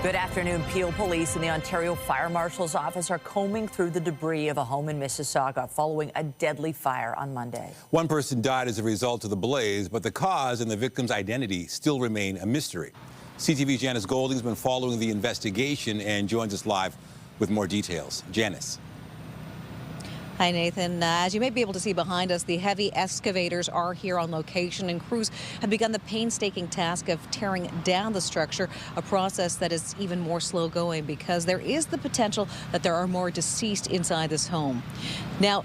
Good afternoon. Peel Police and the Ontario Fire Marshal's Office are combing through the debris of a home in Mississauga following a deadly fire on Monday. One person died as a result of the blaze, but the cause and the victim's identity still remain a mystery. CTV's Janice Golding's been following the investigation and joins us live with more details. Janice. Hi, Nathan. As you may be able to see behind us, the heavy excavators are here on location, and crews have begun the painstaking task of tearing down the structure, a process that is even more slow going because there is the potential that there are more deceased inside this home. Now,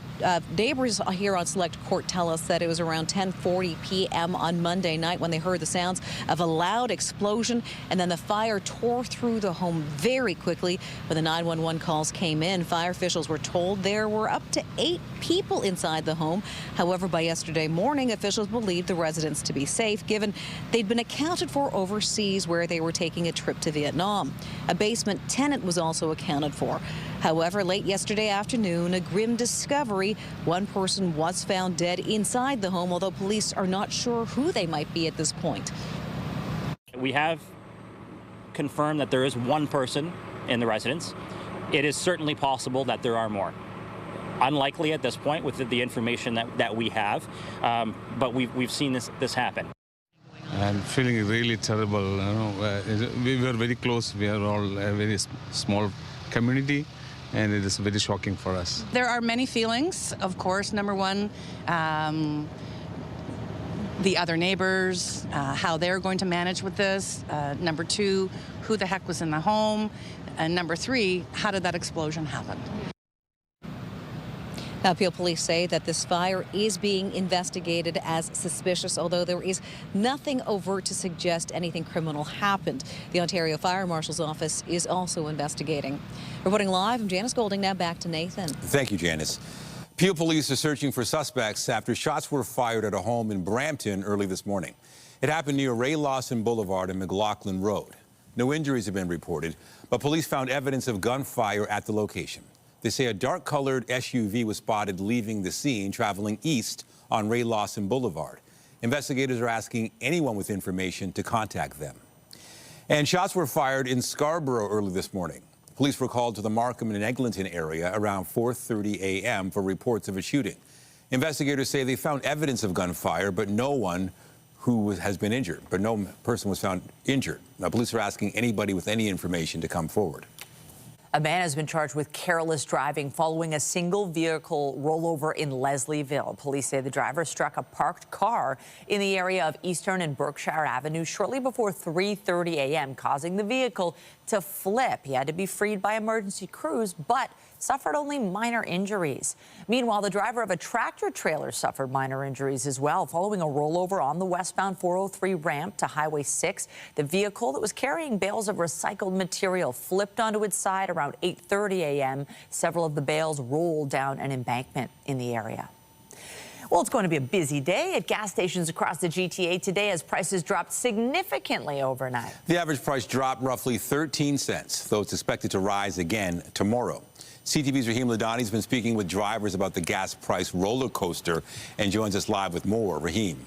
neighbors here on Select Court tell us that it was around 10:40 p.m. on Monday night when they heard the sounds of a loud explosion, and then the fire tore through the home very quickly. When the 911 calls came in, fire officials were told there were up to 8 people inside the home. However, by yesterday morning, officials believed the residents to be safe, given they'd been accounted for overseas where they were taking a trip to Vietnam. A basement tenant was also accounted for. However, late yesterday afternoon, a grim discovery. One person was found dead inside the home, although police are not sure who they might be at this point. We have confirmed that there is one person in the residence. It is certainly possible that there are more. Unlikely at this point with the information that we have, but we've seen this happen. I'm feeling really terrible. You know, we were very close. We are all a very small community, and it is very shocking for us. There are many feelings, of course. Number one, the other neighbors, how they're going to manage with this. Number two, who the heck was in the home. And number three, how did that explosion happen? Now, Peel Police say that this fire is being investigated as suspicious, although there is nothing overt to suggest anything criminal happened. The Ontario Fire Marshal's Office is also investigating. Reporting live, I'm Janice Golding. Now back to Nathan. Thank you, Janice. Peel Police are searching for suspects after shots were fired at a home in Brampton early this morning. It happened near Ray Lawson Boulevard and McLaughlin Road. No injuries have been reported, but police found evidence of gunfire at the location. They say a dark-colored SUV was spotted leaving the scene, traveling east on Ray Lawson Boulevard. Investigators are asking anyone with information to contact them. And shots were fired in Scarborough early this morning. Police were called to the Markham and Eglinton area around 4:30 a.m. for reports of a shooting. Investigators say they found evidence of gunfire, but no one has been injured. But no person was found injured. Now, police are asking anybody with any information to come forward. A man has been charged with careless driving following a single vehicle rollover in Leslieville. Police say the driver struck a parked car in the area of Eastern and Berkshire Avenue shortly before 3:30 a.m., causing the vehicle to flip. He had to be freed by emergency crews, but suffered only minor injuries. Meanwhile, the driver of a tractor trailer suffered minor injuries as well following a rollover on the westbound 403 ramp to Highway 6. The vehicle that was carrying bales of recycled material flipped onto its side around 8:30 a.m. Several of the bales rolled down an embankment in the area. Well, it's going to be a busy day at gas stations across the GTA today as prices dropped significantly overnight. The average price dropped roughly 13 cents, though it's expected to rise again tomorrow. CTV's Rahim Ladhani has been speaking with drivers about the gas price roller coaster and joins us live with more. Rahim.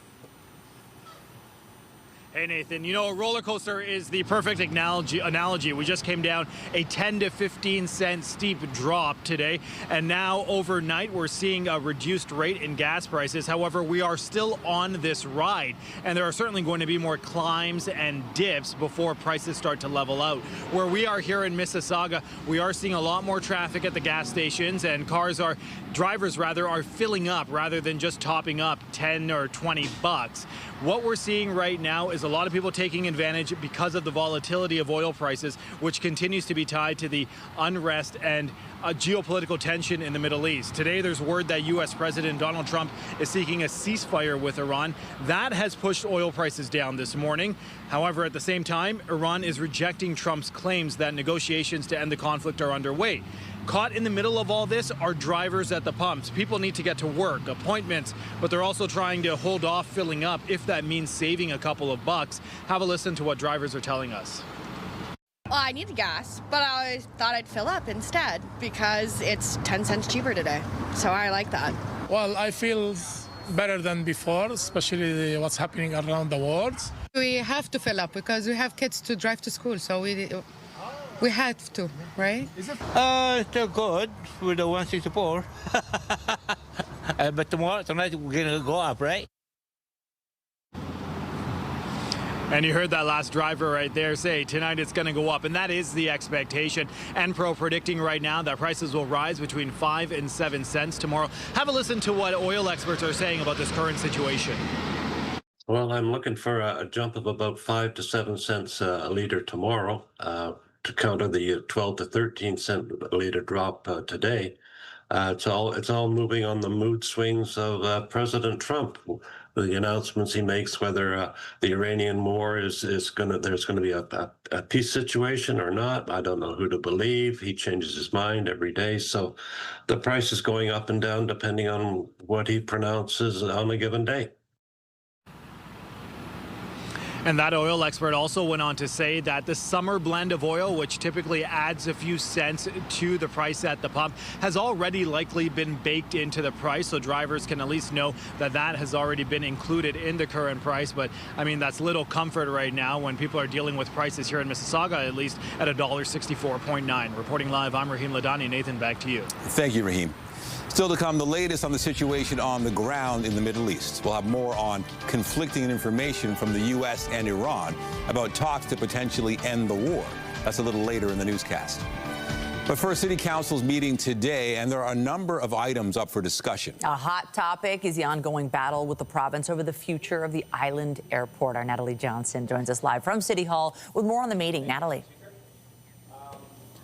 Hey, Nathan, you know, a roller coaster is the perfect analogy. We just came down a 10 to 15 cent steep drop today, and now overnight we're seeing a reduced rate in gas prices. However, we are still on this ride, and there are certainly going to be more climbs and dips before prices start to level out. Where we are here in Mississauga, we are seeing a lot more traffic at the gas stations, and drivers are filling up rather than just topping up 10 or 20 bucks. What we're seeing right now is a lot of people taking advantage because of the volatility of oil prices, which continues to be tied to the unrest and geopolitical tension in the Middle East. Today, there's word that U.S. President Donald Trump is seeking a ceasefire with Iran. That has pushed oil prices down this morning. However, at the same time, Iran is rejecting Trump's claims that negotiations to end the conflict are underway. Caught in the middle of all this are drivers at the pumps. People need to get to work, appointments, but they're also trying to hold off filling up if that means saving a couple of bucks. Have a listen to what drivers are telling us. Well, I need the gas, but I thought I'd fill up instead because it's 10 cents cheaper today. So I like that. Well, I feel better than before, especially what's happening around the world. We have to fill up because we have kids to drive to school, so We have to, right? Still good with the 164. But tonight we're going to go up, right? And you heard that last driver right there say tonight it's going to go up, and that is the expectation. Enpro predicting right now that prices will rise between 5 and 7 cents tomorrow. Have a listen to what oil experts are saying about this current situation. Well, I'm looking for a jump of about 5 to 7 cents a liter tomorrow to counter the 12 to 13 cent a liter drop today. It's all moving on the mood swings of President Trump. The announcements he makes, whether the Iranian war there's going to be a peace situation or not. I don't know who to believe. He changes his mind every day. So the price is going up and down depending on what he pronounces on a given day. And that oil expert also went on to say that the summer blend of oil, which typically adds a few cents to the price at the pump, has already likely been baked into the price. So drivers can at least know that that has already been included in the current price. But I mean, that's little comfort right now when people are dealing with prices here in Mississauga, at least at $1.64.9. Reporting live, I'm Rahim Ladhani. Nathan, back to you. Thank you, Rahim. Still to come, the latest on the situation on the ground in the Middle East. We'll have more on conflicting information from the U.S. and Iran about talks to potentially end the war. That's a little later in the newscast. But first, City Council's meeting today, and there are a number of items up for discussion. A hot topic is the ongoing battle with the province over the future of the island airport. Our Natalie Johnson joins us live from City Hall with more on the meeting. Natalie.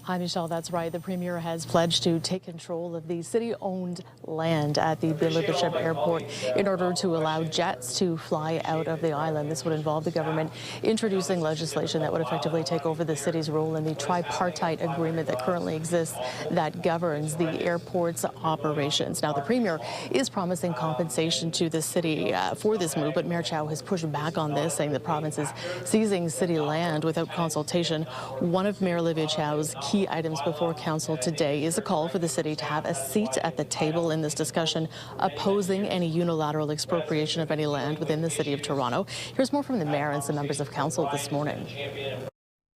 Hi, Michelle. That's right. The Premier has pledged to take control of the city-owned land at the Bishop Airport in order to allow jets to fly out of the island. This would involve the government introducing legislation that would effectively take over the city's role in the tripartite agreement that currently exists that governs the airport's operations. Now, the Premier is promising compensation to the city for this move, but Mayor Chow has pushed back on this, saying the province is seizing city land without consultation. One of Mayor Olivia Chow's key items before council today is a call for the city to have a seat at the table in this discussion, opposing any unilateral expropriation of any land within the city of Toronto. Here's more from the mayor and some members of council this morning.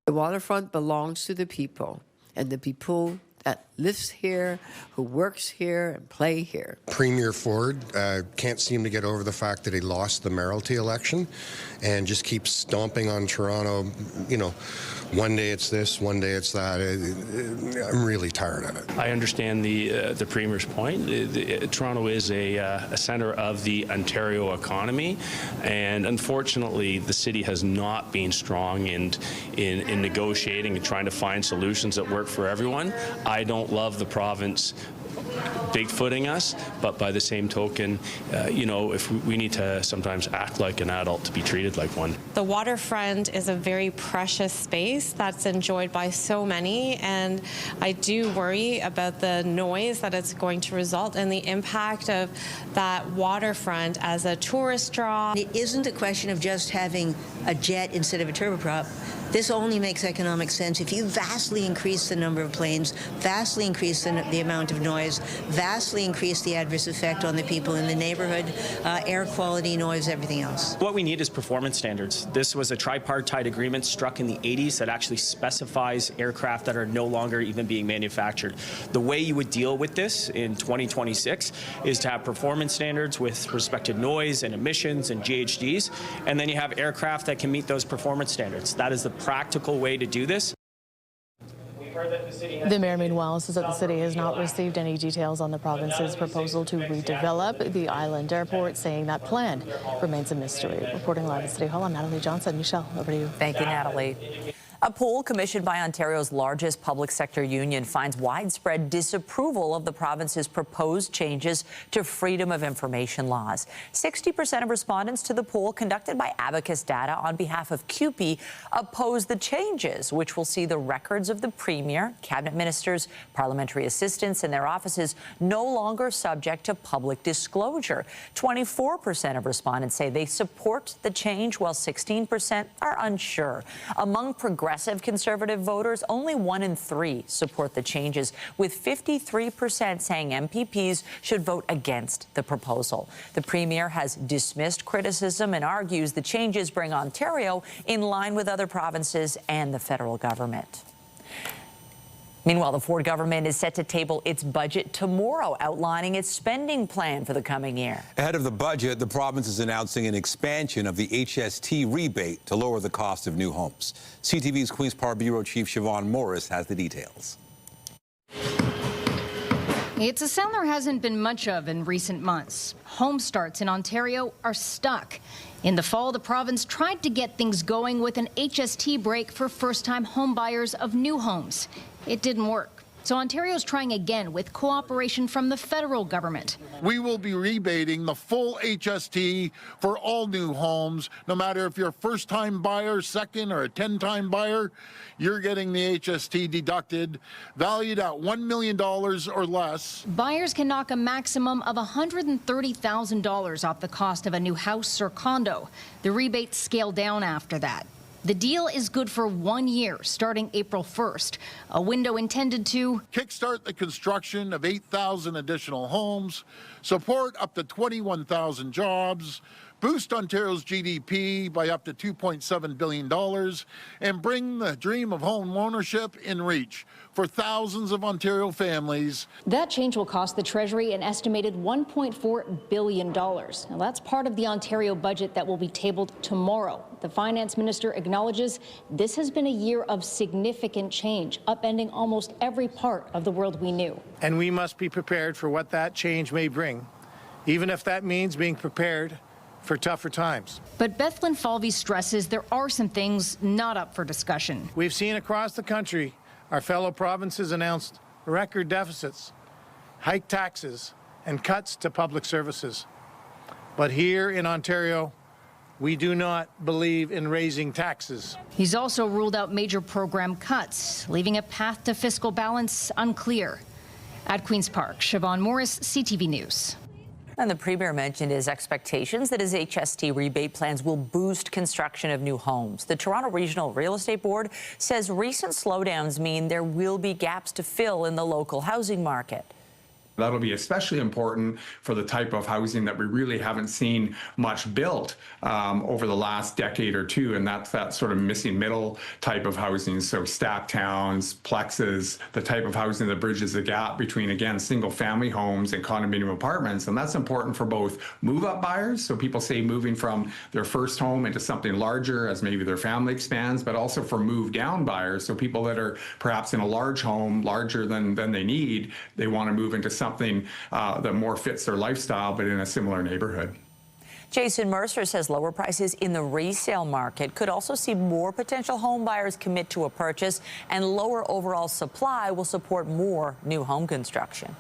The waterfront belongs to the people, and the people that lives here, who works here and play here. Premier Ford can't seem to get over the fact that he lost the mayoralty election and just keeps stomping on Toronto. You know, one day it's this, one day it's that. I'm really tired of it. I understand the Premier's point. Toronto is a centre of the Ontario economy, and unfortunately the city has not been strong in negotiating and trying to find solutions that work for everyone. I don't love the province bigfooting us, but by the same token, you know, if we need to sometimes act like an adult to be treated like one. The waterfront is a very precious space that's enjoyed by so many, and I do worry about the noise that it's going to result and the impact of that waterfront as a tourist draw. It isn't a question of just having a jet instead of a turboprop. This only makes economic sense if you vastly increase the number of planes, vastly increase the amount of noise, vastly increase the adverse effect on the people in the neighborhood, air quality, noise, everything else. What we need is performance standards. This was a tripartite agreement struck in the 80s that actually specifies aircraft that are no longer even being manufactured. The way you would deal with this in 2026 is to have performance standards with respect to noise and emissions and GHGs, and then you have aircraft that can meet those performance standards. That is the practical way to do this. The mayor, meanwhile, says that the city has not received any details on the province's proposal to redevelop the island airport, saying that plan remains a mystery. Reporting live at City Hall, I'm Natalie Johnson. Michelle, over to you. Thank you, Natalie. A poll commissioned by Ontario's largest public sector union finds widespread disapproval of the province's proposed changes to freedom of information laws. 60% of respondents to the poll conducted by Abacus Data on behalf of CUPE oppose the changes, which will see the records of the Premier, cabinet ministers, parliamentary assistants and their offices no longer subject to public disclosure. 24% of respondents say they support the change, while 16% are unsure. Among progressive Conservative voters, only 1 in 3 support the changes, with 53% saying MPPs should vote against the proposal. The Premier has dismissed criticism and argues the changes bring Ontario in line with other provinces and the federal government. Meanwhile, the Ford government is set to table its budget tomorrow, outlining its spending plan for the coming year. Ahead of the budget, the province is announcing an expansion of the HST rebate to lower the cost of new homes. CTV's Queen's Park Bureau Chief Siobhan Morris has the details. It's a sound there hasn't been much of in recent months. Home starts in Ontario are stuck. In the fall, the province tried to get things going with an HST break for first-time home buyers of new homes. It didn't work. So Ontario's trying again with cooperation from the federal government. We will be rebating the full HST for all new homes, no matter if you're a first-time buyer, second, or a 10-time buyer, you're getting the HST deducted, valued at $1 million or less. Buyers can knock a maximum of $130,000 off the cost of a new house or condo. The rebates scale down after that. The deal is good for 1 year, starting April 1st, a window intended to kickstart the construction of 8,000 additional homes, support up to 21,000 jobs, boost Ontario's GDP by up to $2.7 billion, and bring the dream of home ownership in reach for thousands of Ontario families. That change will cost the Treasury an estimated $1.4 billion. Now, that's part of the Ontario budget that will be tabled tomorrow. The finance minister acknowledges this has been a year of significant change, upending almost every part of the world we knew. And we must be prepared for what that change may bring, even if that means being prepared for tougher times. But Bethlyn Falvey stresses there are some things not up for discussion. We've seen across the country our fellow provinces announced record deficits, hiked taxes, and cuts to public services. But here in Ontario, we do not believe in raising taxes. He's also ruled out major program cuts, leaving a path to fiscal balance unclear. At Queen's Park, Siobhan Morris, CTV News. And the Premier mentioned his expectations that his HST rebate plans will boost construction of new homes. The Toronto Regional Real Estate Board says recent slowdowns mean there will be gaps to fill in the local housing market. That'll be especially important for the type of housing that we really haven't seen much built over the last decade or two, and that's that sort of missing middle type of housing. So stacked towns, plexes, the type of housing that bridges the gap between, again, single family homes and condominium apartments. And that's important for both move-up buyers, so people say moving from their first home into something larger as maybe their family expands, but also for move-down buyers, so people that are perhaps in a large home, larger than they need, they want to move into something that more fits their lifestyle, but in a similar neighborhood. Jason Mercer says lower prices in the resale market could also see more potential home buyers commit to a purchase, and lower overall supply will support more new home construction.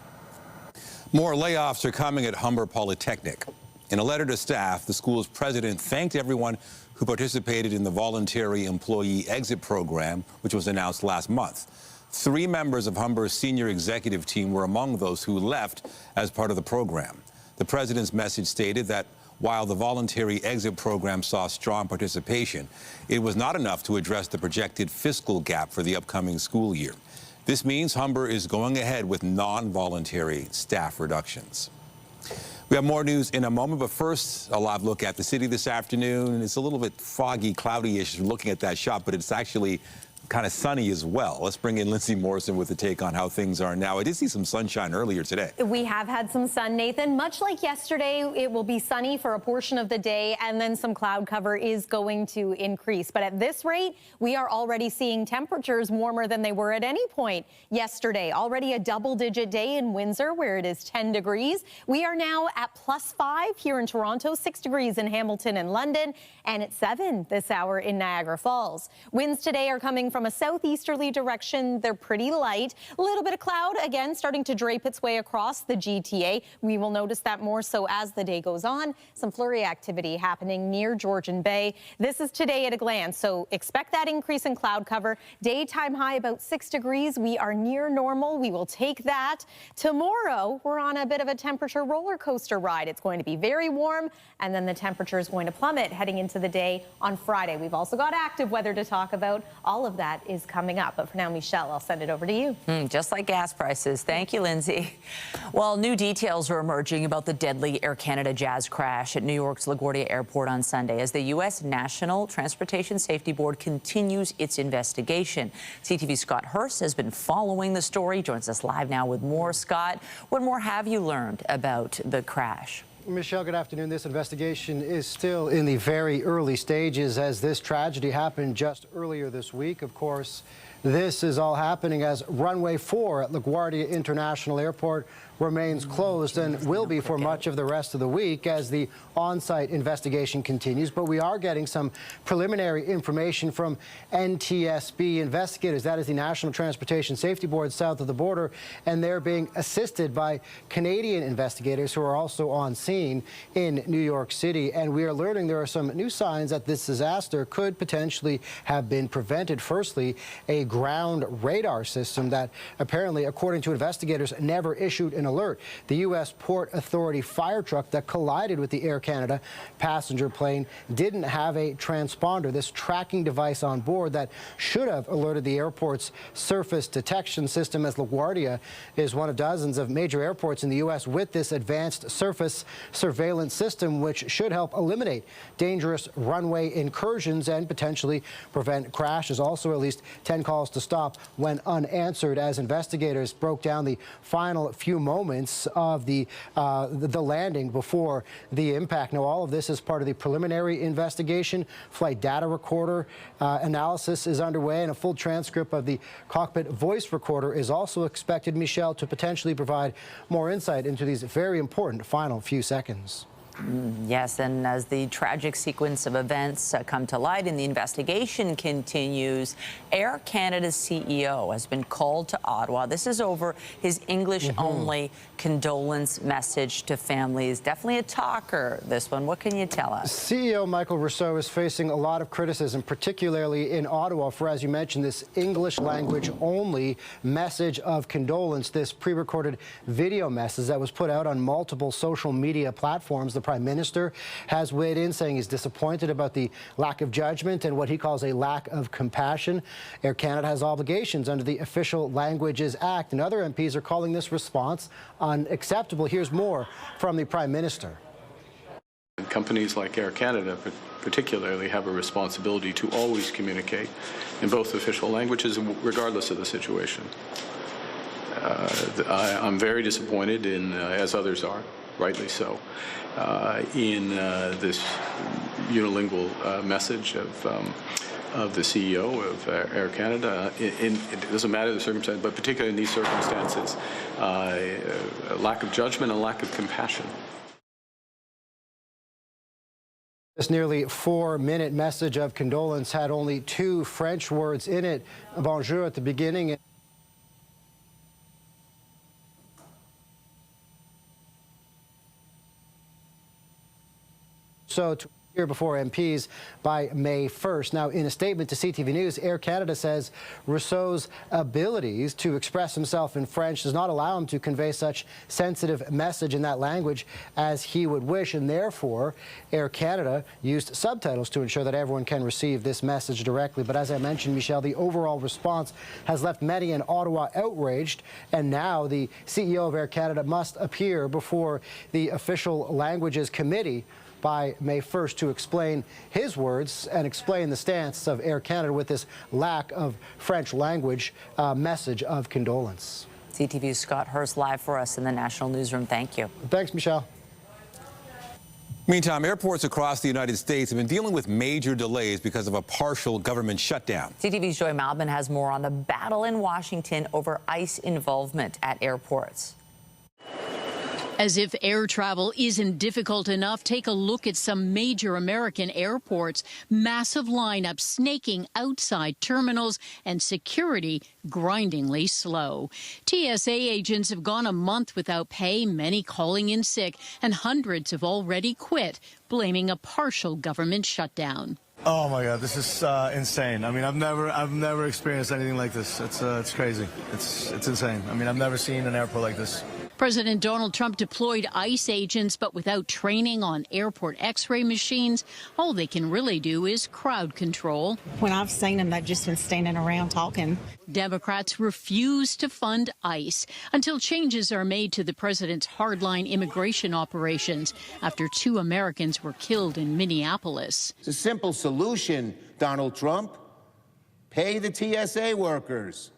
More layoffs are coming at Humber Polytechnic. In a letter to staff, the school's president thanked everyone who participated in the voluntary employee exit program, which was announced last month. 3 members of Humber's senior executive team were among those who left as part of the program. The president's message stated that while the voluntary exit program saw strong participation, it was not enough to address the projected fiscal gap for the upcoming school year. This means Humber is going ahead with non-voluntary staff reductions. We have more news in a moment, but first, a live look at the city this afternoon. It's a little bit foggy, cloudy-ish looking at that shot, but it's actually kind of sunny as well. Let's bring in Lindsay Morrison with a take on how things are now. I did see some sunshine earlier today. We have had some sun, Nathan. Much like yesterday, it will be sunny for a portion of the day, and then some cloud cover is going to increase. But at this rate, we are already seeing temperatures warmer than they were at any point yesterday. Already a double-digit day in Windsor, where it is 10 degrees. We are now at +5 here in Toronto, 6 degrees in Hamilton and London, and it's 7 this hour in Niagara Falls. Winds today are coming from a southeasterly direction. They're pretty light. A little bit of cloud, again, starting to drape its way across the GTA. We will notice that more so as the day goes on. Some flurry activity happening near Georgian Bay. This is today at a glance, so expect that increase in cloud cover. Daytime high about 6 degrees. We are near normal. We will take that. Tomorrow, we're on a bit of a temperature roller coaster ride. It's going to be very warm, and then the temperature is going to plummet heading into the day on Friday. We've also got active weather to talk about. All of that that is coming up. But for now, Michelle, I'll send it over to you. Just like gas prices. Thank you, Lindsay. Well, new details are emerging about the deadly Air Canada Jazz crash at New York's LaGuardia Airport on Sunday as the U.S. National Transportation Safety Board continues its investigation. CTV's Scott Hurst has been following the story. Joins us live now with more. Scott, what more have you learned about the crash? Michelle, good afternoon. This investigation is still in the very early stages as this tragedy happened just earlier this week. Of course, this is all happening as runway 4 at LaGuardia International Airport remains closed and will be for much of the rest of the week as the on-site investigation continues. But we are getting some preliminary information from NTSB investigators. That is the National Transportation Safety Board south of the border, and they're being assisted by Canadian investigators who are also on scene in New York City. And we are learning there are some new signs that this disaster could potentially have been prevented. Firstly, a ground radar system that apparently, according to investigators, never issued an alert. The U.S. Port Authority fire truck that collided with the Air Canada passenger plane didn't have a transponder, this tracking device on board that should have alerted the airport's surface detection system, as LaGuardia is one of dozens of major airports in the U.S. with this advanced surface surveillance system, which should help eliminate dangerous runway incursions and potentially prevent crashes. Also, at least 10 calls to stop went unanswered as investigators broke down the final few moments of the landing before the impact. Now, all of this is part of the preliminary investigation. Flight data recorder analysis is underway, and a full transcript of the cockpit voice recorder is also expected, Michelle, to potentially provide more insight into these very important final few seconds. Yes, and as the tragic sequence of events come to light and the investigation continues, Air Canada's CEO has been called to Ottawa. This is over his English-only condolence message to families. Definitely a talker, this one. What can you tell us? CEO Michael Rousseau is facing a lot of criticism, particularly in Ottawa, for, as you mentioned, this English language-only message of condolence, this pre-recorded video message that was put out on multiple social media platforms. The Prime Minister has weighed in, saying he's disappointed about the lack of judgment and what he calls a lack of compassion. Air Canada has obligations under the Official Languages Act, and other MPs are calling this response unacceptable. Here's more from the Prime Minister. Companies like Air Canada particularly have a responsibility to always communicate in both official languages, regardless of the situation. I'm very disappointed in, as others are, rightly so, in this unilingual message of the CEO of Air Canada. It doesn't matter the circumstance, but particularly in these circumstances, a lack of judgment, a lack of compassion. This nearly 4-minute message of condolence had only 2 French words in it. Bonjour at the beginning. So to appear before MPs by May 1st. Now, in a statement to CTV News, Air Canada says Rousseau's abilities to express himself in French does not allow him to convey such sensitive message in that language as he would wish, and therefore Air Canada used subtitles to ensure that everyone can receive this message directly. But as I mentioned, Michelle, the overall response has left many in Ottawa outraged, and now the CEO of Air Canada must appear before the Official Languages Committee by May 1st to explain his words and explain the stance of Air Canada with this lack of French language message of condolence. CTV's Scott Hurst live for us in the National Newsroom. Thank you. Thanks, Michelle. Meantime, airports across the United States have been dealing with major delays because of a partial government shutdown. CTV's Joy Malbin has more on the battle in Washington over ICE involvement at airports. As if air travel isn't difficult enough, take a look at some major American airports. Massive lineups snaking outside terminals and security grindingly slow. TSA agents have gone a month without pay, many calling in sick, and hundreds have already quit, blaming a partial government shutdown. Oh my God, this is insane. I mean, I've never experienced anything like this. It's crazy. It's insane. I mean, I've never seen an airport like this. President Donald Trump deployed ICE agents, but without training on airport X-ray machines. All they can really do is crowd control. When I've seen them, they've just been standing around talking. Democrats refuse to fund ICE until changes are made to the president's hardline immigration operations after 2 Americans were killed in Minneapolis. It's a simple solution, Donald Trump. Pay the TSA workers,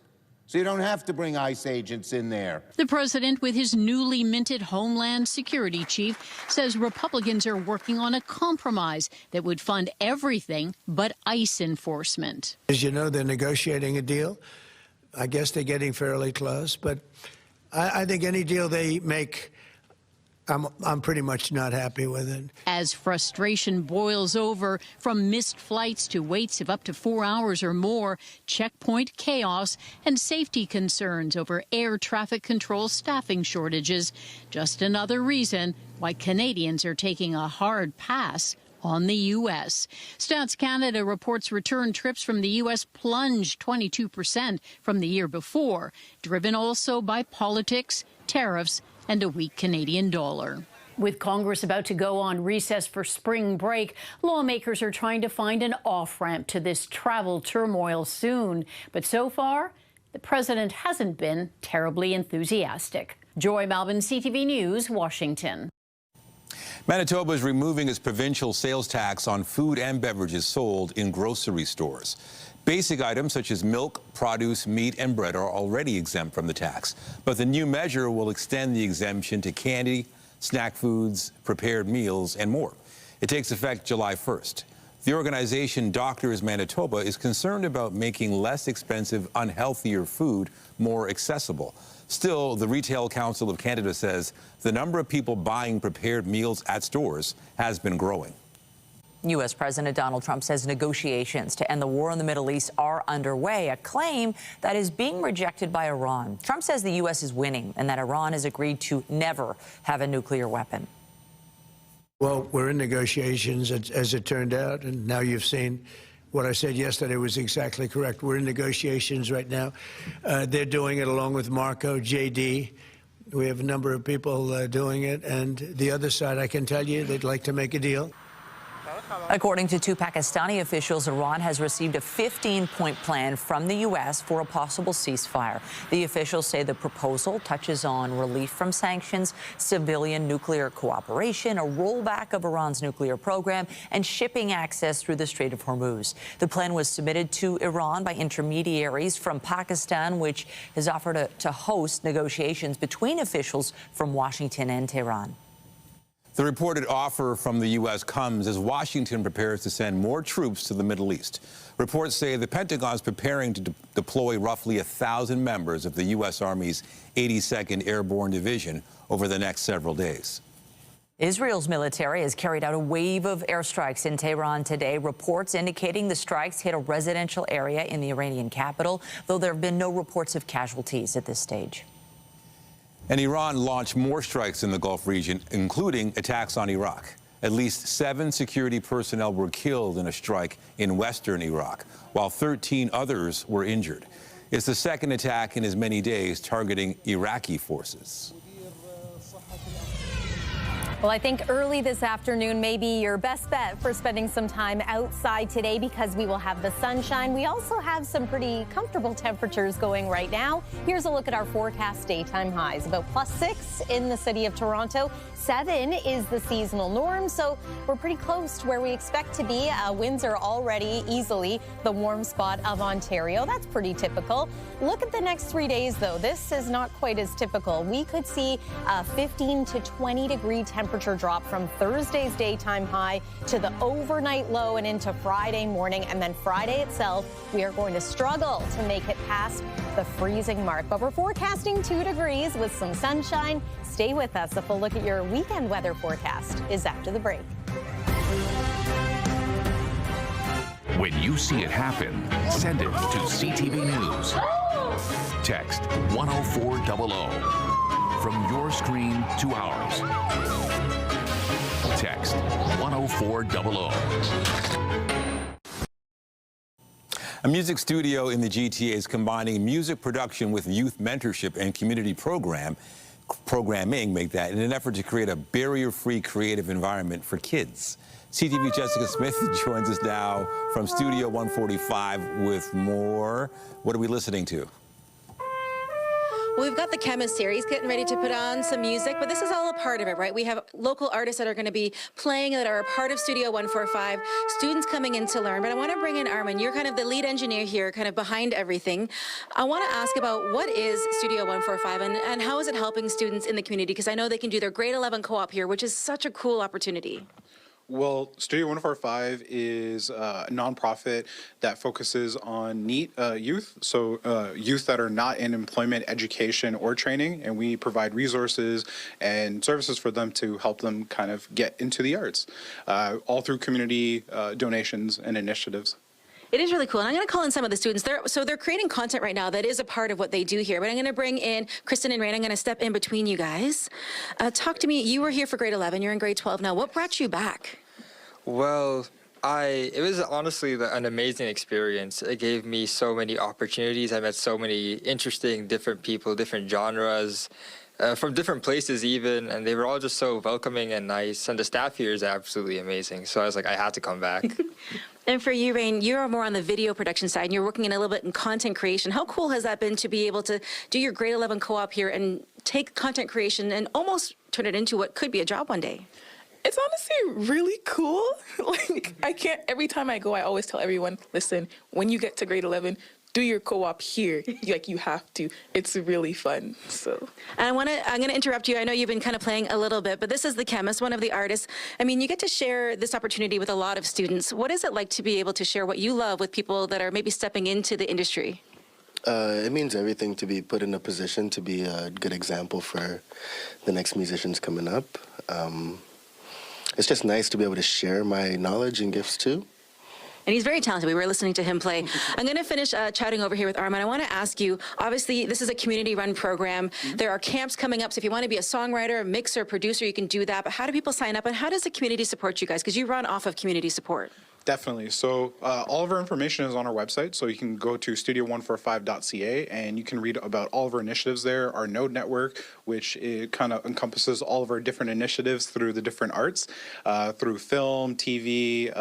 so you don't have to bring ICE agents in there. The president, with his newly minted Homeland Security chief, says Republicans are working on a compromise that would fund everything but ICE enforcement. As you know, they're negotiating a deal. I guess they're getting fairly close, but I think any deal they make, I'm pretty much not happy with it. As frustration boils over, from missed flights to waits of up to 4 hours or more, checkpoint chaos, and safety concerns over air traffic control staffing shortages, just another reason why Canadians are taking a hard pass on the U.S. Stats Canada reports return trips from the U.S. plunged 22% from the year before, driven also by politics, tariffs, and a weak Canadian dollar. With Congress about to go on recess for spring break, lawmakers are trying to find an off-ramp to this travel turmoil soon. But so far, the president hasn't been terribly enthusiastic. Joy Malvin, CTV News, Washington. Manitoba is removing its provincial sales tax on food and beverages sold in grocery stores. Basic items such as milk, produce, meat, and bread are already exempt from the tax. But the new measure will extend the exemption to candy, snack foods, prepared meals, and more. It takes effect July 1st. The organization Doctors Manitoba is concerned about making less expensive, unhealthier food more accessible. Still, the Retail Council of Canada says the number of people buying prepared meals at stores has been growing. U.S. President Donald Trump says negotiations to end the war in the Middle East are underway, a claim that is being rejected by Iran. Trump says the U.S. is winning and that Iran has agreed to never have a nuclear weapon. Well, we're in negotiations, as it turned out, and now you've seen what I said yesterday was exactly correct. We're in negotiations right now. They're doing it along with Marco, JD. We have a number of people doing it, and the other side, I can tell you, they'd like to make a deal. According to 2 Pakistani officials, Iran has received a 15-point plan from the U.S. for a possible ceasefire. The officials say the proposal touches on relief from sanctions, civilian nuclear cooperation, a rollback of Iran's nuclear program, and shipping access through the Strait of Hormuz. The plan was submitted to Iran by intermediaries from Pakistan, which has offered to host negotiations between officials from Washington and Tehran. The reported offer from the U.S. comes as Washington prepares to send more troops to the Middle East. Reports say the Pentagon is preparing to deploy roughly 1,000 members of the U.S. Army's 82nd Airborne Division over the next several days. Israel's military has carried out a wave of airstrikes in Tehran today. Reports indicating the strikes hit a residential area in the Iranian capital, though there have been no reports of casualties at this stage. And Iran launched more strikes in the Gulf region, including attacks on Iraq. At least 7 security personnel were killed in a strike in western Iraq, while 13 others were injured. It's the second attack in as many days targeting Iraqi forces. Well, I think early this afternoon may be your best bet for spending some time outside today because we will have the sunshine. We also have some pretty comfortable temperatures going right now. Here's a look at our forecast daytime highs. About +6 in the city of Toronto. 7 is the seasonal norm, so we're pretty close to where we expect to be. Winds are already easily the warm spot of Ontario. That's pretty typical. Look at the next 3 days, though. This is not quite as typical. We could see a 15 to 20 degree temperature drop from Thursday's daytime high to the overnight low and into Friday morning. And then Friday itself, we are going to struggle to make it past the freezing mark. But we're forecasting 2 degrees with some sunshine. Stay with us. A full look at your weekend weather forecast is after the break. When you see it happen, send it to CTV News. Text 10400 from your screen to ours. Text 10400. A music studio in the GTA is combining music production with youth mentorship and community program programming make that in an effort to create a barrier-free creative environment for kids. CTV Jessica Smith joins us now from Studio 145 with more. What are we listening to? Well, we've got the Chemist series getting ready to put on some music, but this is all a part of it, right? We have local artists that are going to be playing that are a part of Studio 145, students coming in to learn. But I want to bring in Armin. You're kind of the lead engineer here, kind of behind everything. I want to ask about what is Studio 145 and how is it helping students in the community? Because I know they can do their grade 11 co-op here, which is such a cool opportunity. Well, Studio 145 is a nonprofit that focuses on NEET youth, so youth that are not in employment, education, or training, and we provide resources and services for them to help them kind of get into the arts, all through community donations and initiatives. It is really cool, and I'm going to call in some of the students. They're creating content right now that is a part of what they do here, but I'm going to bring in Kristen and Rain. I'm going to step in between you guys. Talk to me. You were here for grade 11. You're in grade 12 now. What brought you back? Well, it was honestly an amazing experience. It gave me so many opportunities. I met so many interesting, different people, different genres, from different places even, and they were all just so welcoming and nice, and the staff here is absolutely amazing. So I was like, I had to come back. And for you, Rain, you're more on the video production side, and you're working in a little bit in content creation. How cool has that been to be able to do your grade 11 co-op here and take content creation and almost turn it into what could be a job one day? It's honestly really cool. Like, every time I go, I always tell everyone, listen, when you get to grade 11, do your co-op here. You have to. It's really fun. So. And I'm going to interrupt you. I know you've been kind of playing a little bit, but this is the Chemist, one of the artists. I mean, you get to share this opportunity with a lot of students. What is it like to be able to share what you love with people that are maybe stepping into the industry? It means everything to be put in a position to be a good example for the next musicians coming up. It's just nice to be able to share my knowledge and gifts too. And he's very talented. We were listening to him play. I'm going to finish chatting over here with Armin. I want to ask you, obviously, this is a community-run program. There are camps coming up, so if you want to be a songwriter, mixer, producer, you can do that. But how do people sign up, and how does the community support you guys? Because you run off of community support. Definitely. So all of our information is on our website, so you can go to studio145.ca and you can read about all of our initiatives there, our node network, which it kind of encompasses all of our different initiatives through the different arts, through film, TV,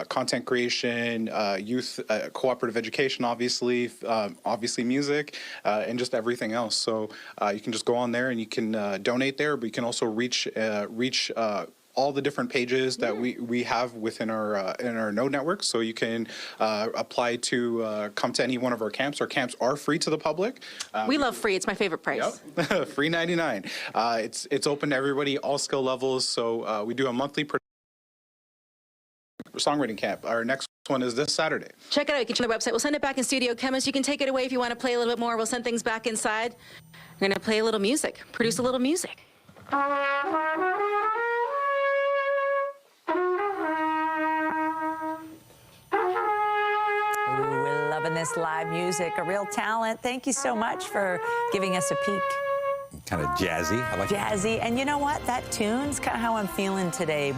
content creation, youth cooperative education, obviously music, and just everything else. So you can just go on there and you can donate there, but you can also reach all the different pages that we have within our in our node network, so you can apply to come to any one of our camps. Our camps are free to the public. We love free. It's my favorite price. Yep. Free 99. It's open to everybody, all skill levels. So we do a monthly songwriting camp. Our next one is this Saturday. Check it out. You can check the website. We'll send it back in studio. Chemist, you can take it away if you want to play a little bit more. We'll send things back inside. We're going to play a little music, produce a little music. Loving this live music, a real talent. Thank you so much for giving us a peek. Kind of jazzy. I like jazzy. And you know what? That tune's kind of how I'm feeling today.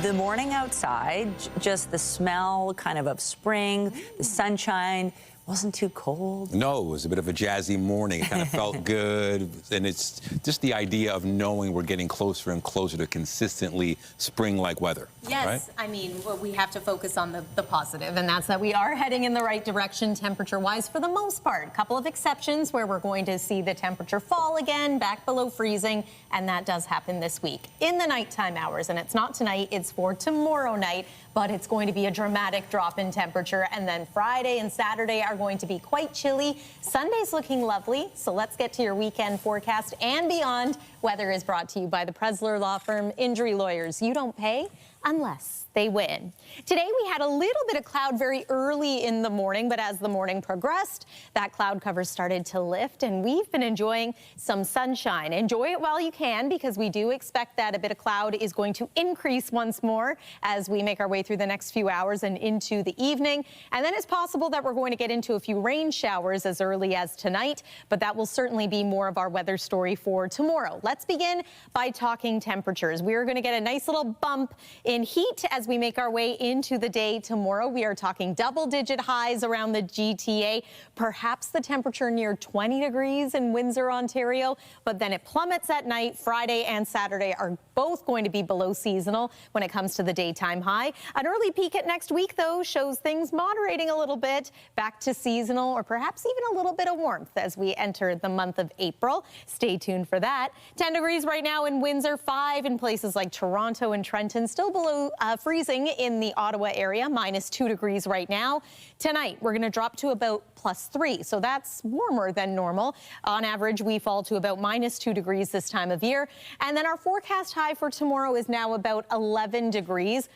The morning outside, just the smell kind of spring, the sunshine. Wasn't too cold. No, it was a bit of a jazzy morning. It kind of felt good. And it's just the idea of knowing we're getting closer and closer to consistently spring-like weather. Yes, right? I mean, we have to focus on the positive, and that's that we are heading in the right direction temperature-wise for the most part. A couple of exceptions where we're going to see the temperature fall again, back below freezing, and that does happen this week in the nighttime hours. And it's not tonight, it's for tomorrow night, but it's going to be a dramatic drop in temperature. And then Friday and Saturday are going to be quite chilly. Sunday's looking lovely, so let's get to your weekend forecast and beyond. Weather is brought to you by the Presler Law Firm. Injury lawyers, you don't pay unless they win. Today we had a little bit of cloud very early in the morning, but as the morning progressed, that cloud cover started to lift, and we've been enjoying some sunshine. Enjoy it while you can, because we do expect that a bit of cloud is going to increase once more as we make our way through the next few hours and into the evening. And then it's possible that we're going to get into a few rain showers as early as tonight, but that will certainly be more of our weather story for tomorrow. let's begin by talking temperatures. We're going to get a nice little bump in heat as we make our way into the day tomorrow. We are talking double-digit highs around the GTA, perhaps the temperature near 20 degrees in Windsor, Ontario, but then it plummets at night. Friday and Saturday are both going to be below seasonal when it comes to the daytime high. An early peek at next week, though, shows things moderating a little bit, back to seasonal or perhaps even a little bit of warmth as we enter the month of April. Stay tuned for that. 10 degrees right now in Windsor, 5 in places like Toronto and Trenton, still below freezing in the Ottawa area, -2 degrees right now. Tonight, we're going to drop to about +3, so that's warmer than normal. On average, we fall to about -2 degrees this time of year. And then our forecast high for tomorrow is now about 11 degrees.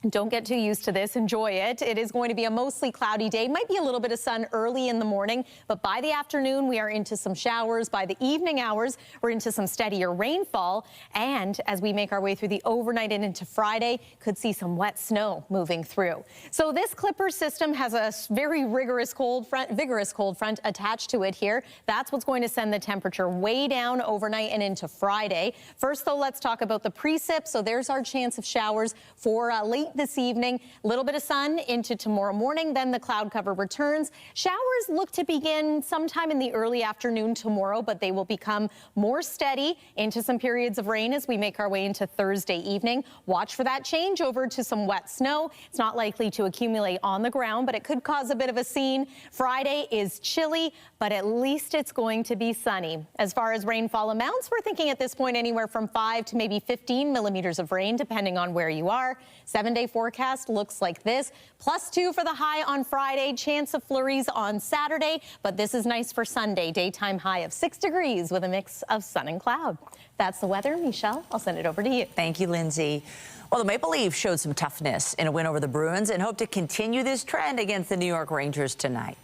Don't get too used to this. Enjoy it. It is going to be a mostly cloudy day. Might be a little bit of sun early in the morning, but by the afternoon, we are into some showers. By the evening hours, we're into some steadier rainfall. And as we make our way through the overnight and into Friday, could see some wet snow moving through. So this Clipper system has a very vigorous cold front attached to it here. That's what's going to send the temperature way down overnight and into Friday. First, though, let's talk about the precip. So there's our chance of showers for late this evening. A little bit of sun into tomorrow morning, then the cloud cover returns. Showers look to begin sometime in the early afternoon tomorrow, but they will become more steady into some periods of rain as we make our way into Thursday evening. Watch for that change over to some wet snow. It's not likely to accumulate on the ground, but it could cause a bit of a scene. Friday is chilly, but at least it's going to be sunny. As far as rainfall amounts, we're thinking at this point anywhere from 5 to maybe 15 millimeters of rain, depending on where you are. 7-day forecast looks like this. +2 for the high on Friday, chance of flurries on Saturday, but this is nice for Sunday. Daytime high of 6 degrees with a mix of sun and cloud. That's the weather. Michelle, I'll send it over to you. Thank you, Lindsay. Well, the Maple Leafs showed some toughness in a win over the Bruins and hope to continue this trend against the New York Rangers tonight.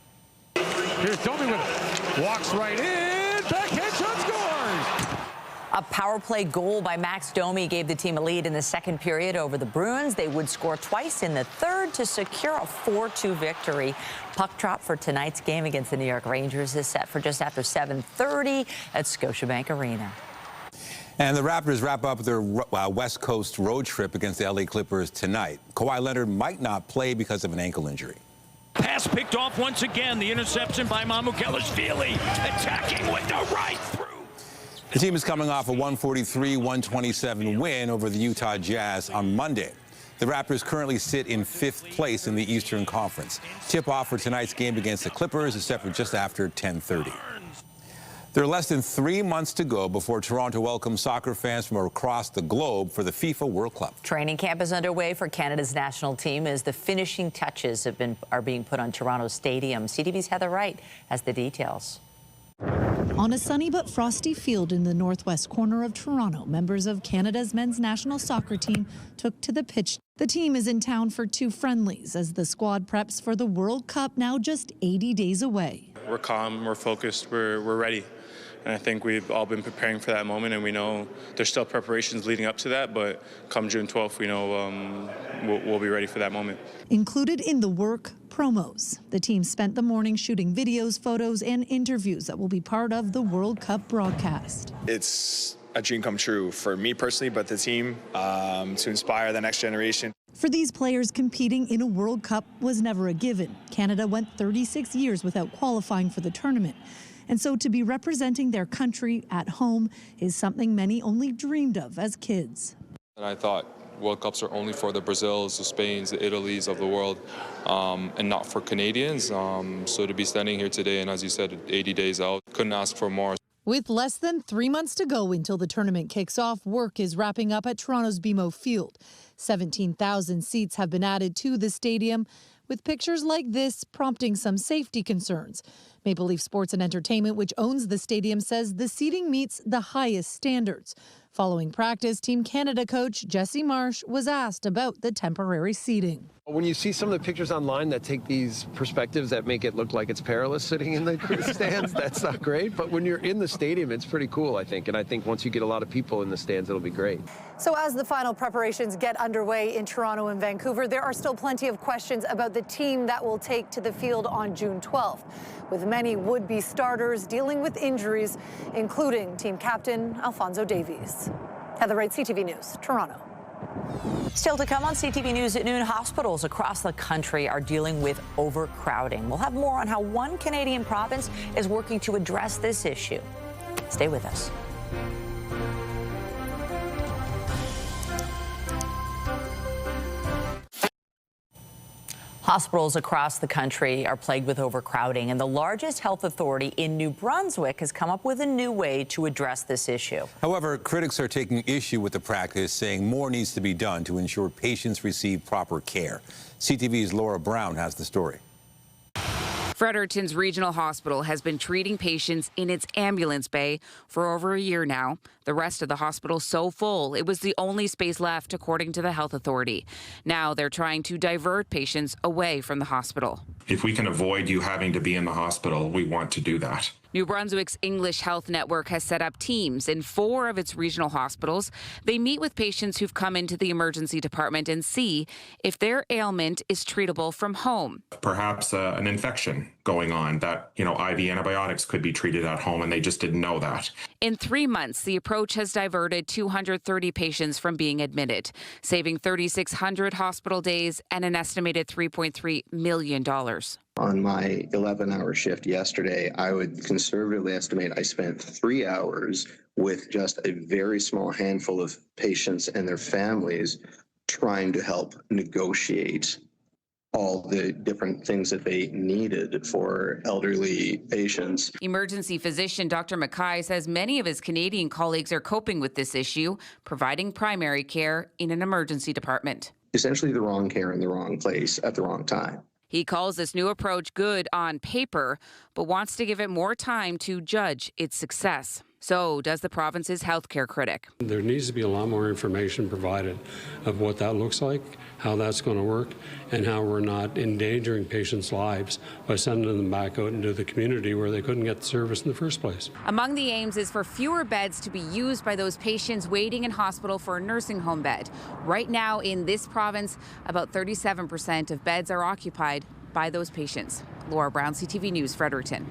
Here's Domi with it. Walks right in. Backhand shot, scores! A power play goal by Max Domi gave the team a lead in the second period over the Bruins. They would score twice in the third to secure a 4-2 victory. Puck drop for tonight's game against the New York Rangers is set for just after 7:30 at Scotiabank Arena. And the Raptors wrap up their West Coast road trip against the LA Clippers tonight. Kawhi Leonard might not play because of an ankle injury. Pass picked off once again. The interception by Mamukelashvili, attacking with the right through. The team is coming off a 143-127 win over the Utah Jazz on Monday. The Raptors currently sit in 5th place in the Eastern Conference. Tip-off for tonight's game against the Clippers is set for just after 10:30. There are less than 3 months to go before Toronto welcomes soccer fans from across the globe for the FIFA World Cup. Training camp is underway for Canada's national team as the finishing touches are being put on Toronto Stadium. CTV's Heather Wright has the details. On a sunny but frosty field in the northwest corner of Toronto, members of Canada's men's national soccer team took to the pitch. The team is in town for 2 friendlies as the squad preps for the World Cup now just 80 days away. We're calm, we're focused, we're ready. And I think we've all been preparing for that moment, and we know there's still preparations leading up to that, but come June 12th, we know we'll be ready for that moment. Included in the work, promos. The team spent the morning shooting videos, photos, and interviews that will be part of the World Cup broadcast. It's a dream come true for me personally, but the team to inspire the next generation. For these players, competing in a World Cup was never a given. Canada went 36 years without qualifying for the tournament. And so to be representing their country at home is something many only dreamed of as kids. And I thought World Cups are only for the Brazils, the Spains, the Italys of the world, and not for Canadians. So to be standing here today and, as you said, 80 days out, couldn't ask for more. With less than 3 months to go until the tournament kicks off, work is wrapping up at Toronto's BMO Field. 17,000 seats have been added to the stadium, with pictures like this prompting some safety concerns. Maple Leaf Sports and Entertainment, which owns the stadium, says the seating meets the highest standards. Following practice, Team Canada coach Jesse Marsh was asked about the temporary seating. When you see some of the pictures online that take these perspectives that make it look like it's perilous sitting in the stands, that's not great. But when you're in the stadium, it's pretty cool, I think. And I think once you get a lot of people in the stands, it'll be great. So as the final preparations get underway in Toronto and Vancouver, there are still plenty of questions about the team that will take to the field on June 12th. With many would-be starters dealing with injuries, including team captain Alphonso Davies. Heather Wright, CTV News, Toronto. Still to come on CTV News at noon, hospitals across the country are dealing with overcrowding. We'll have more on how one Canadian province is working to address this issue. Stay with us. Hospitals across the country are plagued with overcrowding, and the largest health authority in New Brunswick has come up with a new way to address this issue. However, critics are taking issue with the practice, saying more needs to be done to ensure patients receive proper care. CTV's Laura Brown has the story. Fredericton's Regional Hospital has been treating patients in its ambulance bay for over a year now. The rest of the hospital so full, it was the only space left, according to the health authority. Now they're trying to divert patients away from the hospital. If we can avoid you having to be in the hospital, we want to do that. New Brunswick's English Health Network has set up teams in 4 of its regional hospitals. They meet with patients who've come into the emergency department and see if their ailment is treatable from home. Perhaps an infection going on that, IV antibiotics could be treated at home, and they just didn't know that. In 3 months, the approach has diverted 230 patients from being admitted, saving 3,600 hospital days and an estimated $3.3 million. On my 11-hour shift yesterday, I would conservatively estimate I spent 3 hours with just a very small handful of patients and their families trying to help negotiate all the different things that they needed for elderly patients. Emergency physician Dr. Mackay says many of his Canadian colleagues are coping with this issue, providing primary care in an emergency department. Essentially the wrong care in the wrong place at the wrong time. He calls this new approach good on paper, but wants to give it more time to judge its success. So does the province's healthcare critic. There needs to be a lot more information provided of what that looks like, how that's going to work, and how we're not endangering patients' lives by sending them back out into the community where they couldn't get the service in the first place. Among the aims is for fewer beds to be used by those patients waiting in hospital for a nursing home bed. Right now in this province, about 37% of beds are occupied by those patients. Laura Brown, CTV News, Fredericton.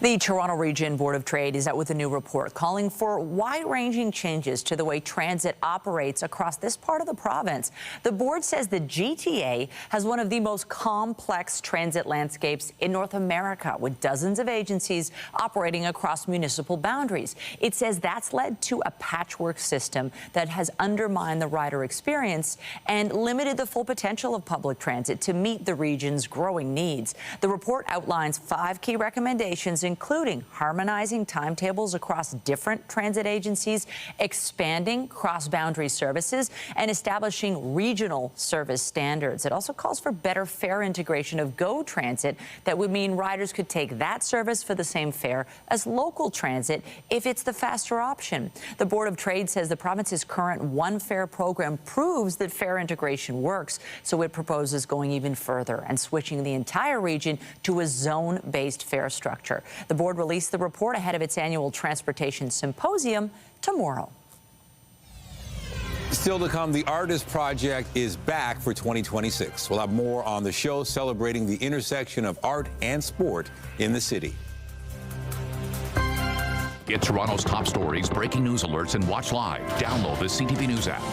The Toronto Region Board of Trade is out with a new report calling for wide-ranging changes to the way transit operates across this part of the province. The board says the GTA has one of the most complex transit landscapes in North America, with dozens of agencies operating across municipal boundaries. It says that's led to a patchwork system that has undermined the rider experience and limited the full potential of public transit to meet the region's growing needs. The report outlines 5 key recommendations, including harmonizing timetables across different transit agencies, expanding cross-boundary services, and establishing regional service standards. It also calls for better fare integration of GO Transit that would mean riders could take that service for the same fare as local transit if it's the faster option. The Board of Trade says the province's current one fare program proves that fare integration works, so it proposes going even further and switching the entire region to a zone-based fare structure. The board released the report ahead of its annual transportation symposium tomorrow. Still to come, the Artist Project is back for 2026. We'll have more on the show celebrating the intersection of art and sport in the city. Get Toronto's top stories, breaking news alerts, and watch live. Download the CTV News app.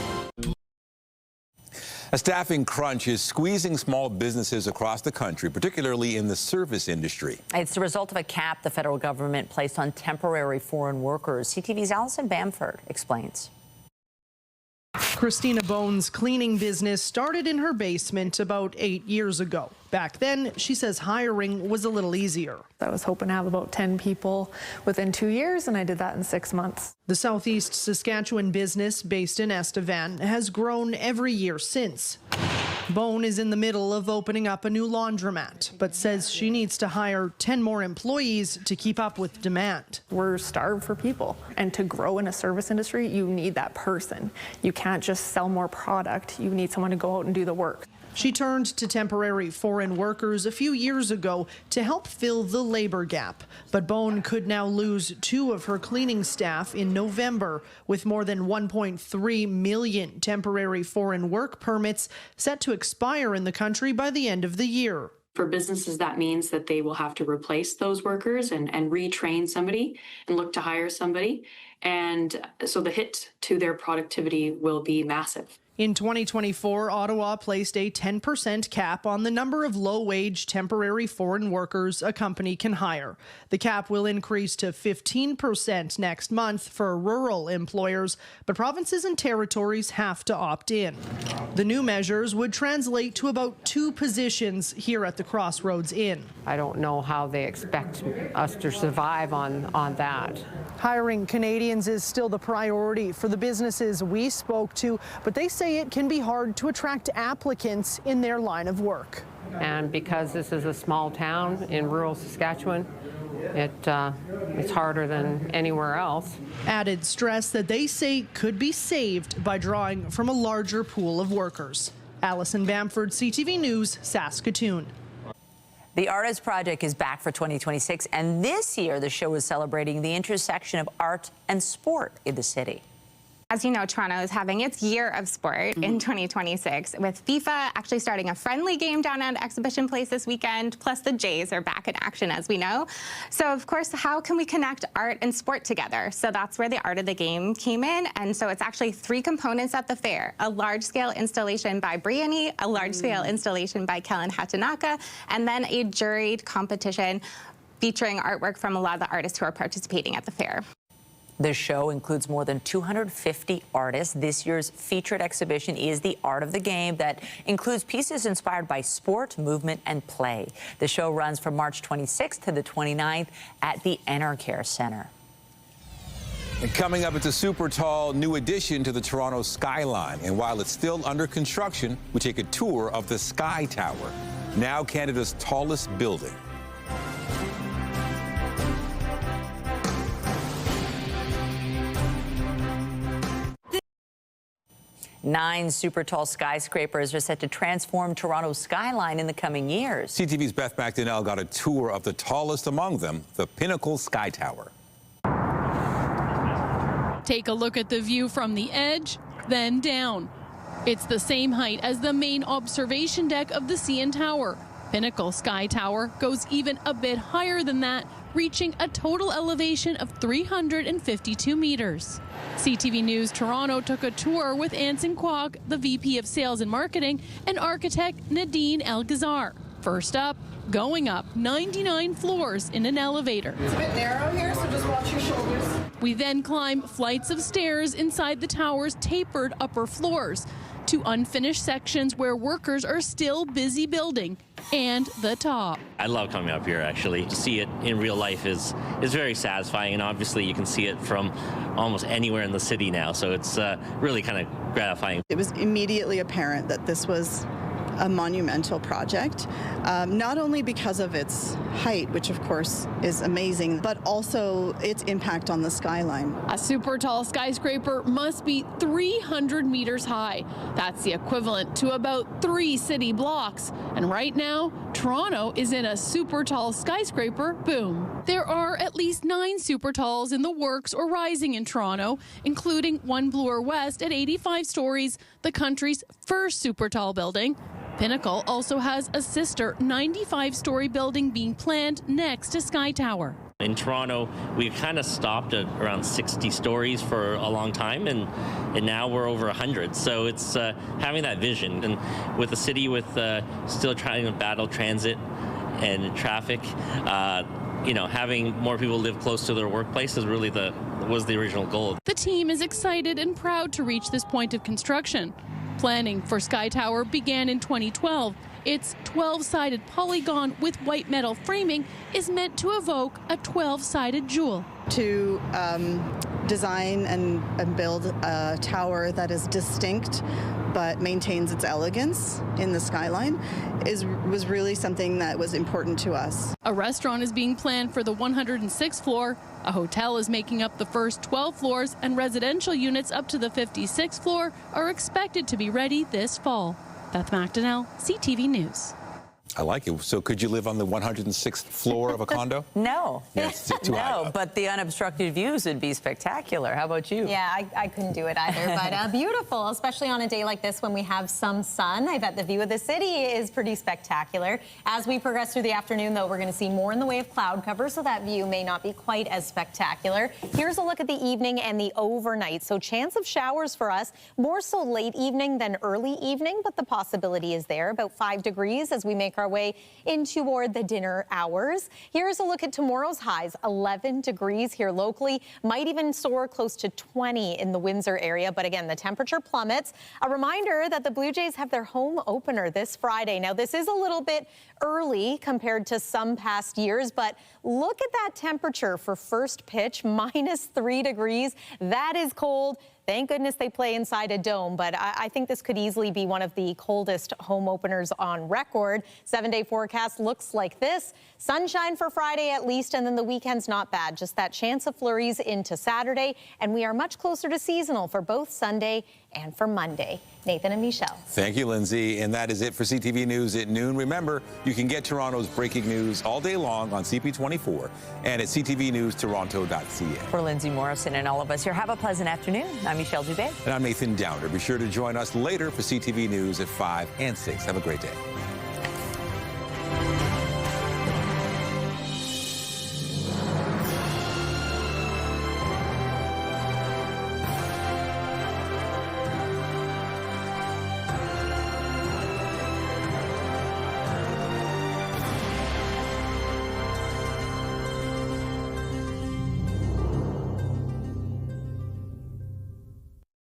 A staffing crunch is squeezing small businesses across the country, particularly in the service industry. It's the result of a cap the federal government placed on temporary foreign workers. CTV's Allison Bamford explains. Christina Bone's cleaning business started in her basement about 8 years ago. Back then, she says hiring was a little easier. I was hoping to have about 10 people within 2 years, and I did that in 6 months. The Southeast Saskatchewan business, based in Estevan, has grown every year since. Bone is in the middle of opening up a new laundromat, but says she needs to hire 10 more employees to keep up with demand. We're starved for people, and to grow in a service industry, you need that person. You can't just sell more product. You need someone to go out and do the work. She turned to temporary foreign workers a few years ago to help fill the labor gap. But Bone could now lose 2 of her cleaning staff in November, with more than 1.3 million temporary foreign work permits set to expire in the country by the end of the year. For businesses, that means that they will have to replace those workers and retrain somebody and look to hire somebody. And so the hit to their productivity will be massive. In 2024, Ottawa placed a 10% cap on the number of low-wage temporary foreign workers a company can hire. The cap will increase to 15% next month for rural employers, but provinces and territories have to opt in. The new measures would translate to about 2 positions here at the Crossroads Inn. I don't know how they expect us to survive on that. Hiring Canadians is still the priority for the businesses we spoke to, but they say it can be hard to attract applicants in their line of work. And because this is a small town in rural Saskatchewan, it's harder than anywhere else. Added stress that they say could be saved by drawing from a larger pool of workers. Alison Bamford, CTV News, Saskatoon. The Artist Project is back for 2026, and this year the show is celebrating the intersection of art and sport in the city. As you know, Toronto is having its year of sport in 2026, with FIFA actually starting a friendly game down at Exhibition Place this weekend, plus the Jays are back in action, as we know. So, of course, how can we connect art and sport together? So that's where the Art of the Game came in, and so it's actually 3 components at the fair: a large-scale installation by Briani, a large-scale installation by Kellen Hatanaka, and then a juried competition featuring artwork from a lot of the artists who are participating at the fair. The show includes more than 250 artists. This year's featured exhibition is The Art of the Game, that includes pieces inspired by sport, movement, and play. The show runs from March 26th to the 29th at the Enercare Centre. And coming up, it's a super tall new addition to the Toronto skyline. And while it's still under construction, we take a tour of the Sky Tower, now Canada's tallest building. 9 super tall skyscrapers are set to transform Toronto's skyline in the coming years. CTV's Beth McDonnell got a tour of the tallest among them, the Pinnacle Sky Tower. Take a look at the view from the edge, then down. It's the same height as the main observation deck of the CN Tower. Pinnacle Sky Tower goes even a bit higher than that, reaching a total elevation of 352 meters. CTV News Toronto took a tour with Anson Kwok, the VP of Sales and Marketing, and architect Nadine El-Ghazar. First up, going up 99 floors in an elevator. It's a bit narrow here, so just watch your shoulders. We then climb flights of stairs inside the tower's tapered upper floors to unfinished sections where workers are still busy building, and the top. I love coming up here, actually. To see it in real life is very satisfying, and obviously you can see it from almost anywhere in the city now, so it's really kind of gratifying. It was immediately apparent that this was a monumental project, not only because of its height, which of course is amazing, but also its impact on the skyline. A super tall skyscraper must be 300 meters high. That's the equivalent to about 3 city blocks. And right now, Toronto is in a super tall skyscraper boom. There are at least 9 super talls in the works or rising in Toronto, including One Bloor West at 85 stories, the country's first super tall building. Pinnacle also has a sister 95-story building being planned next to Sky Tower. In Toronto, we kind of stopped at around 60 stories for a long time, and now we're over 100. So it's having that vision. And with the city still trying to battle transit and traffic, having more people live close to their workplace is really was the original goal. The team is excited and proud to reach this point of construction. Planning for Sky Tower began in 2012. Its 12-sided polygon with white metal framing is meant to evoke a 12-sided jewel. To design and build a tower that is distinct but maintains its elegance in the skyline was really something that was important to us. A restaurant is being planned for the 106th floor. A hotel is making up the first 12 floors, and residential units up to the 56th floor are expected to be ready this fall. Beth McDonnell, CTV News. I like it. So could you live on the 106th floor of a condo? No. Yeah, it's too high up. But the unobstructed views would be spectacular. How about you? Yeah, I couldn't do it either, but beautiful, especially on a day like this when we have some sun. I bet the view of the city is pretty spectacular. As we progress through the afternoon, though, we're going to see more in the way of cloud cover, so that view may not be quite as spectacular. Here's a look at the evening and the overnight. So chance of showers for us, more so late evening than early evening, but the possibility is there. About 5 degrees as we make our way in toward the dinner hours. Here's a look at tomorrow's highs. 11 degrees here locally, might even soar close to 20 in the Windsor area. But again, the temperature plummets. A reminder that the Blue Jays have their home opener this Friday. Now, this is a little bit early compared to some past years, but look at that temperature for first pitch, -3 degrees. That is cold. Thank goodness they play inside a dome, but I think this could easily be one of the coldest home openers on record. 7-day forecast looks like this. Sunshine for Friday at least, and then the weekend's not bad. Just that chance of flurries into Saturday, and we are much closer to seasonal for both Sunday and for Monday. Nathan and Michelle. Thank you, Lindsay. And that is it for CTV News at noon. Remember, you can get Toronto's breaking news all day long on CP24 and at ctvnewstoronto.ca. For Lindsay Morrison and all of us here, have a pleasant afternoon. I'm Michelle Dubé. And I'm Nathan Downer. Be sure to join us later for CTV News at 5 and 6. Have a great day.